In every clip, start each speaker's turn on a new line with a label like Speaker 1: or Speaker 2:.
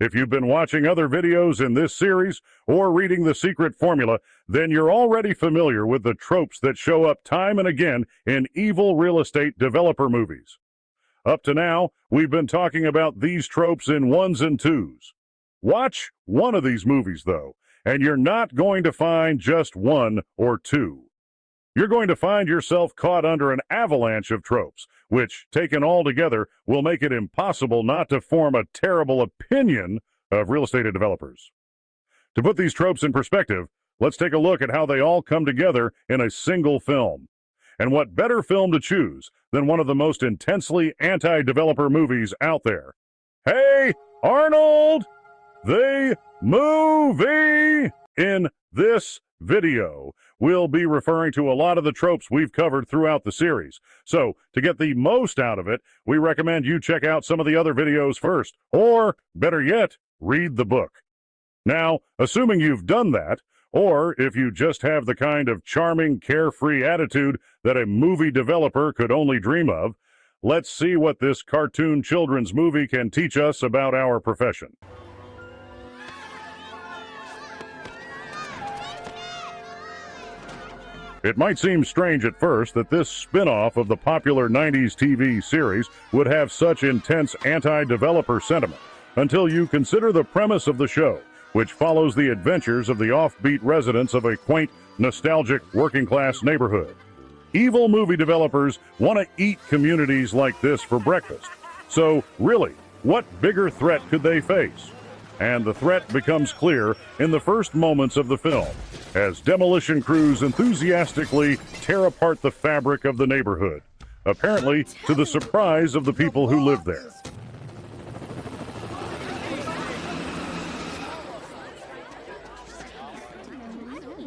Speaker 1: If you've been watching other videos in this series or reading The Secret Formula, then you're already familiar with the tropes that show up time and again in evil real estate developer movies. Up to now, we've been talking about these tropes in ones and twos. Watch one of these movies, though, and you're not going to find just one or two. You're going to find yourself caught under an avalanche of tropes, which, taken all together, will make it impossible not to form a terrible opinion of real estate developers. To put these tropes in perspective, let's take a look at how they all come together in a single film. And what better film to choose than one of the most intensely anti-developer movies out there? Hey Arnold! The movie! In this video, we'll be referring to a lot of the tropes we've covered throughout the series. So, to get the most out of it, we recommend you check out some of the other videos first, or, better yet, read the book. Now, assuming you've done that, or if you just have the kind of charming, carefree attitude that a movie developer could only dream of, let's see what this cartoon children's movie can teach us about our profession. It might seem strange at first that this spin-off of the popular 90s TV series would have such intense anti-developer sentiment, until you consider the premise of the show, which follows the adventures of the offbeat residents of a quaint, nostalgic, working-class neighborhood. Evil movie developers want to eat communities like this for breakfast. So, really, what bigger threat could they face? And the threat becomes clear in the first moments of the film, as demolition crews enthusiastically tear apart the fabric of the neighborhood, apparently to the surprise of the people who live there.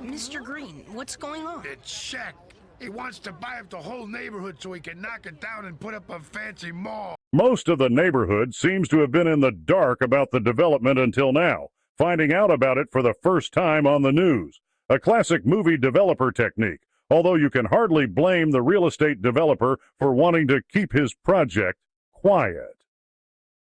Speaker 2: Mr. Green, what's going on?
Speaker 3: It's Shaq. He wants to buy up the whole neighborhood so he can knock it down and put up a fancy mall.
Speaker 1: Most of the neighborhood seems to have been in the dark about the development until now, finding out about it for the first time on the news. A classic movie developer technique, although you can hardly blame the real estate developer for wanting to keep his project quiet.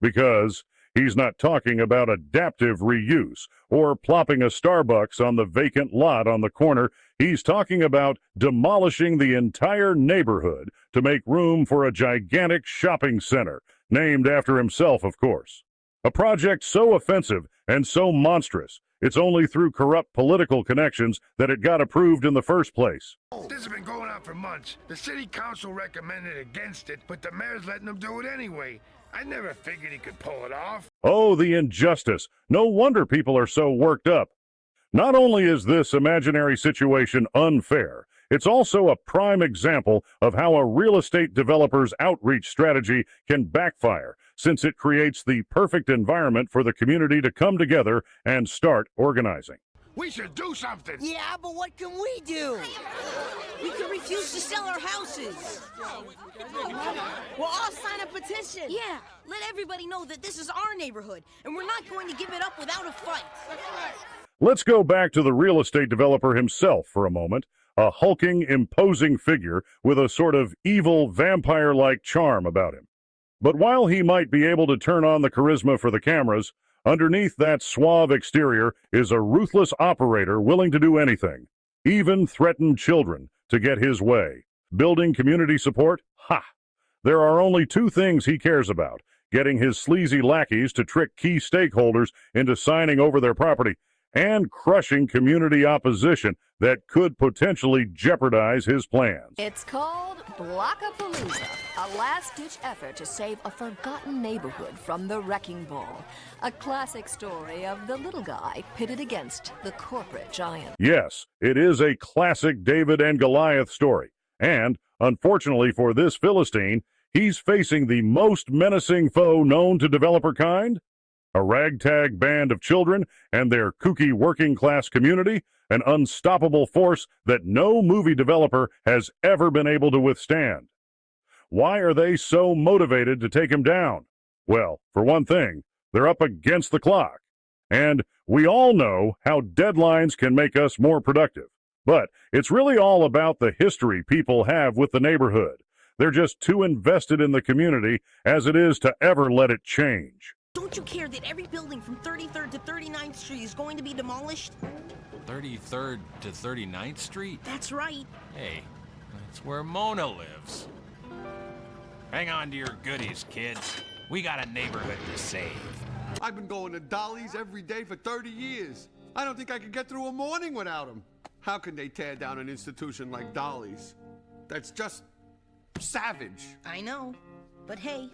Speaker 1: Because he's not talking about adaptive reuse or plopping a Starbucks on the vacant lot on the corner. He's talking about demolishing the entire neighborhood to make room for a gigantic shopping center, named after himself, of course. A project so offensive and so monstrous, it's only through corrupt political connections that it got approved in the first place.
Speaker 3: This has been going on for months. The city council recommended against it, but the mayor's letting them do it anyway. I never figured he could pull it off.
Speaker 1: Oh, the injustice. No wonder people are so worked up. Not only is this imaginary situation unfair, it's also a prime example of how a real estate developer's outreach strategy can backfire, since it creates the perfect environment for the community to come together and start organizing.
Speaker 3: We should do something.
Speaker 2: Yeah, but what can we do? We can refuse to sell our houses. We'll all sign a petition. Yeah, let everybody know that this is our neighborhood, and we're not going to give it up without a fight.
Speaker 1: Let's go back to the real estate developer himself for a moment, a hulking, imposing figure with a sort of evil, vampire-like charm about him. But while he might be able to turn on the charisma for the cameras, underneath that suave exterior is a ruthless operator willing to do anything, even threaten children, to get his way. Building community support? Ha! There are only two things he cares about: getting his sleazy lackeys to trick key stakeholders into signing over their property, and crushing community opposition that could potentially jeopardize his plans.
Speaker 4: It's called Blockapalooza, a last-ditch effort to save a forgotten neighborhood from the wrecking ball. A classic story of the little guy pitted against the corporate giant.
Speaker 1: Yes, it is a classic David and Goliath story. And, unfortunately for this Philistine, he's facing the most menacing foe known to developer kind. A ragtag band of children and their kooky working-class community, an unstoppable force that no movie developer has ever been able to withstand. Why are they so motivated to take him down? Well, for one thing, they're up against the clock. And we all know how deadlines can make us more productive. But it's really all about the history people have with the neighborhood. They're just too invested in the community as it is to ever let it change.
Speaker 2: Don't you care that every building from 33rd to 39th Street is going to be demolished?
Speaker 5: 33rd to 39th Street?
Speaker 2: That's right.
Speaker 5: Hey, that's where Mona lives. Hang on to your goodies, kids. We got a neighborhood to save.
Speaker 6: I've been going to Dolly's every day for 30 years. I don't think I could get through a morning without them. How can they tear down an institution like Dolly's? That's just savage.
Speaker 2: I know. But hey,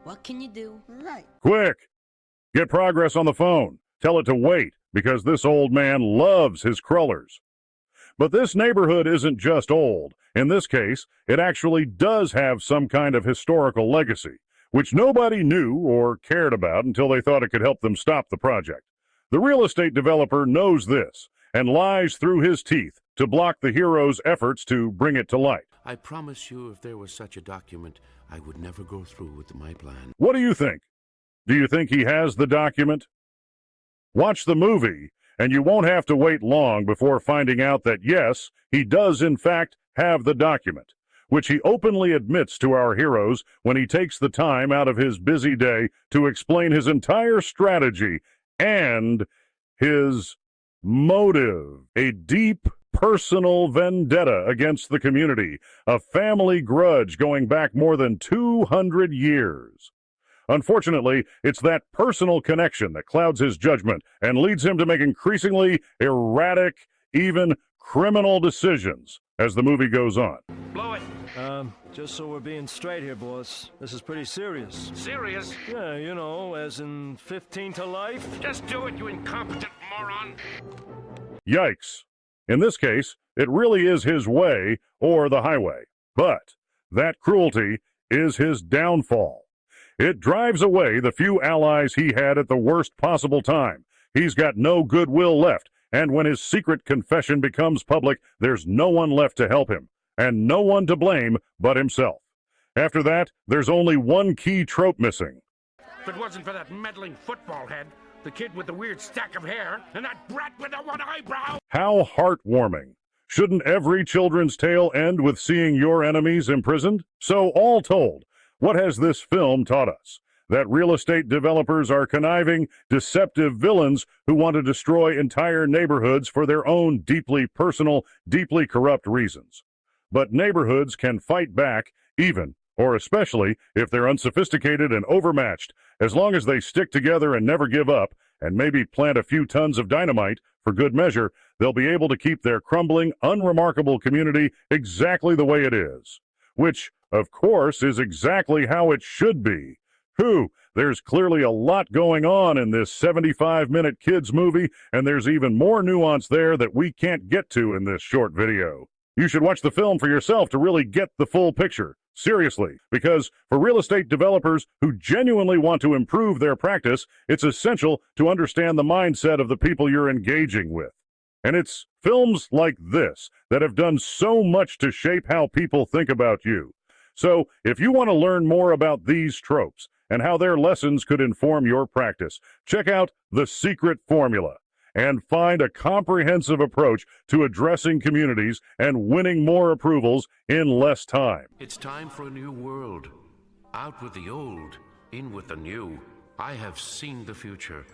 Speaker 2: what can you do? Right.
Speaker 1: Quick! Get Progress on the phone. Tell it to wait, because this old man loves his crullers. But this neighborhood isn't just old. In this case, it actually does have some kind of historical legacy, which nobody knew or cared about until they thought it could help them stop the project. The real estate developer knows this and lies through his teeth to block the hero's efforts to bring it to light.
Speaker 7: I promise you, if there was such a document, I would never go through with my plan.
Speaker 1: What do you think? Do you think he has the document? Watch the movie, and you won't have to wait long before finding out that, yes, he does in fact have the document, which he openly admits to our heroes when he takes the time out of his busy day to explain his entire strategy and his motive, a deep personal vendetta against the community, a family grudge going back more than 200 years. Unfortunately, it's that personal connection that clouds his judgment and leads him to make increasingly erratic, even criminal decisions as the movie goes on.
Speaker 3: Blow it.
Speaker 8: Just so we're being straight here, boss. This is pretty serious.
Speaker 3: Serious?
Speaker 8: Yeah, you know, as in 15 to life.
Speaker 3: Just do it, you incompetent moron.
Speaker 1: Yikes. In this case, it really is his way or the highway. But that cruelty is his downfall. It drives away the few allies he had at the worst possible time. He's got no goodwill left, and when his secret confession becomes public, there's no one left to help him, and no one to blame but himself. After that, there's only one key trope missing.
Speaker 3: If it wasn't for that meddling football head, the kid with the weird stack of hair, and that brat with the one eyebrow.
Speaker 1: How heartwarming. Shouldn't every children's tale end with seeing your enemies imprisoned? So, all told, what has this film taught us? That real estate developers are conniving, deceptive villains who want to destroy entire neighborhoods for their own deeply personal, deeply corrupt reasons. But neighborhoods can fight back, even, or especially, if they're unsophisticated and overmatched, as long as they stick together and never give up, and maybe plant a few tons of dynamite for good measure, they'll be able to keep their crumbling, unremarkable community exactly the way it is. Which, of course, is exactly how it should be. There's clearly a lot going on in this 75-minute kids movie, and there's even more nuance there that we can't get to in this short video. You should watch the film for yourself to really get the full picture. Seriously, because for real estate developers who genuinely want to improve their practice, it's essential to understand the mindset of the people you're engaging with. And it's films like this that have done so much to shape how people think about you. So, if you want to learn more about these tropes and how their lessons could inform your practice, check out The Secret Formula and find a comprehensive approach to addressing communities and winning more approvals in less time.
Speaker 7: It's time for a new world. Out with the old, in with the new. I have seen the future.